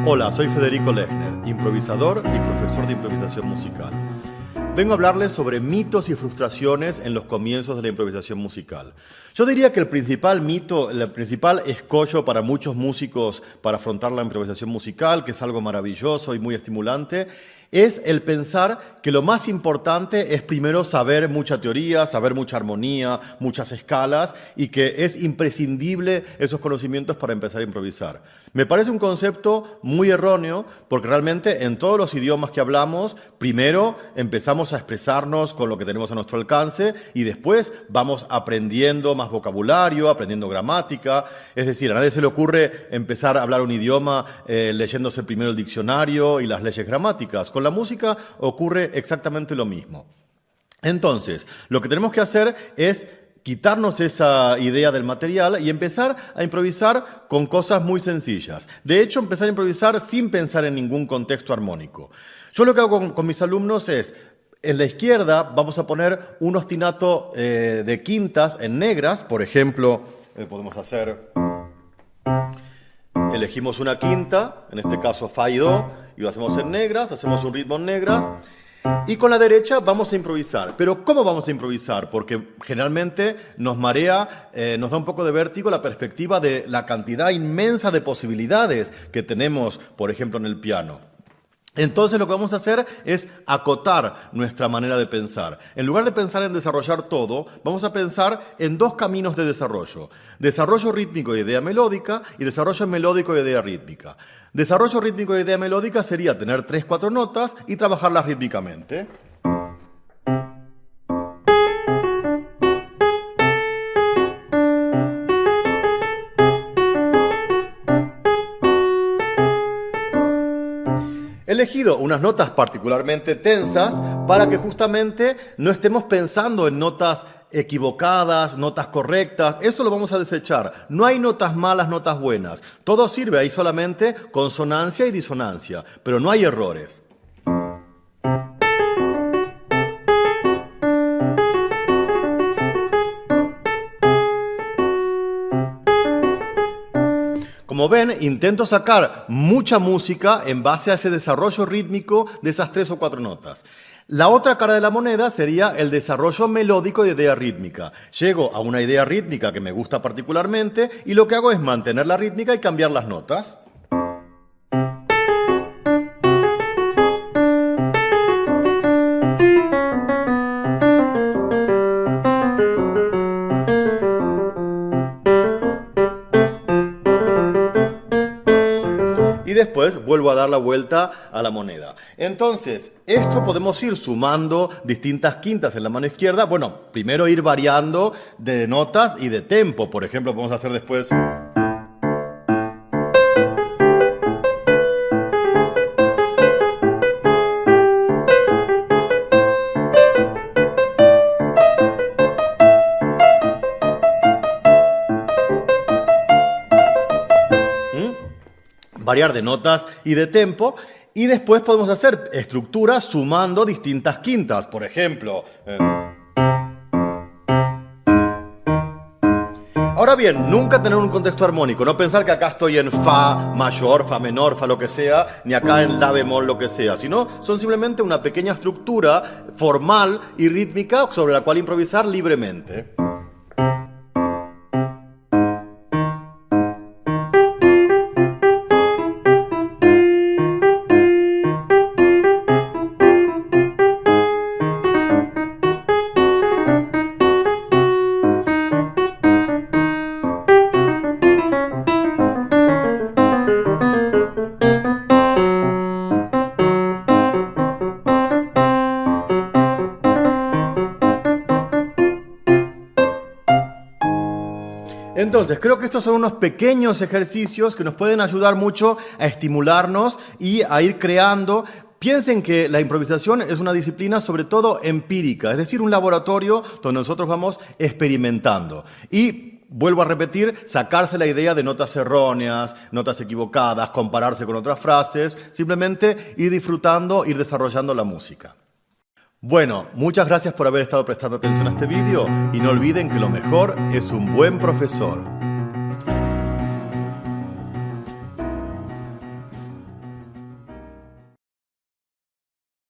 Hola, soy Federico Lechner, improvisador y profesor de improvisación musical. Vengo a hablarles sobre mitos y frustraciones en los comienzos de la improvisación musical. Yo diría que el principal mito, el principal escollo para muchos músicos para afrontar la improvisación musical, que es algo maravilloso y muy estimulante, es el pensar que lo más importante es primero saber mucha teoría, saber mucha armonía, muchas escalas y que es imprescindible esos conocimientos para empezar a improvisar. Me parece un concepto muy erróneo porque realmente en todos los idiomas que hablamos, primero empezamos a expresarnos con lo que tenemos a nuestro alcance y después vamos aprendiendo más vocabulario, aprendiendo gramática. Es decir, a nadie se le ocurre empezar a hablar un idioma leyéndose primero el diccionario y las leyes gramáticas. Con la música ocurre exactamente lo mismo. Entonces, lo que tenemos que hacer es quitarnos esa idea del material y empezar a improvisar con cosas muy sencillas. De hecho, empezar a improvisar sin pensar en ningún contexto armónico. Yo lo que hago con mis alumnos es, en la izquierda vamos a poner un ostinato de quintas en negras. Por ejemplo, podemos hacer... Elegimos una quinta, en este caso fa y do, y lo hacemos en negras, hacemos un ritmo en negras. Y con la derecha vamos a improvisar. Pero ¿cómo vamos a improvisar? Porque generalmente nos marea, nos da un poco de vértigo la perspectiva de la cantidad inmensa de posibilidades que tenemos, por ejemplo, en el piano. Entonces lo que vamos a hacer es acotar nuestra manera de pensar. En lugar de pensar en desarrollar todo, vamos a pensar en dos caminos de desarrollo. Desarrollo rítmico de idea melódica y desarrollo melódico de idea rítmica. Desarrollo rítmico de idea melódica sería tener 3, 4 notas y trabajarlas rítmicamente. He elegido unas notas particularmente tensas para que justamente no estemos pensando en notas equivocadas, notas correctas. Eso lo vamos a desechar. No hay notas malas, notas buenas. Todo sirve, hay solamente consonancia y disonancia, pero no hay errores. Como ven, intento sacar mucha música en base a ese desarrollo rítmico de esas 3 o 4 notas. La otra cara de la moneda sería el desarrollo melódico de idea rítmica. Llego a una idea rítmica que me gusta particularmente y lo que hago es mantener la rítmica y cambiar las notas. Y después vuelvo a dar la vuelta a la moneda. Entonces, esto podemos ir sumando distintas quintas en la mano izquierda. Bueno, primero ir variando de notas y de tempo. Por ejemplo, podemos hacer después... variar de notas y de tempo, y después podemos hacer estructuras sumando distintas quintas. Por ejemplo... Ahora bien, nunca tener un contexto armónico, no pensar que acá estoy en fa mayor, fa menor, fa lo que sea, ni acá en la bemol lo que sea, sino son simplemente una pequeña estructura formal y rítmica sobre la cual improvisar libremente. Entonces, creo que estos son unos pequeños ejercicios que nos pueden ayudar mucho a estimularnos y a ir creando. Piensen que la improvisación es una disciplina sobre todo empírica, es decir, un laboratorio donde nosotros vamos experimentando. Y vuelvo a repetir, sacarse la idea de notas erróneas, notas equivocadas, compararse con otras frases, simplemente ir disfrutando, ir desarrollando la música. Bueno, muchas gracias por haber estado prestando atención a este vídeo y no olviden que lo mejor es un buen profesor.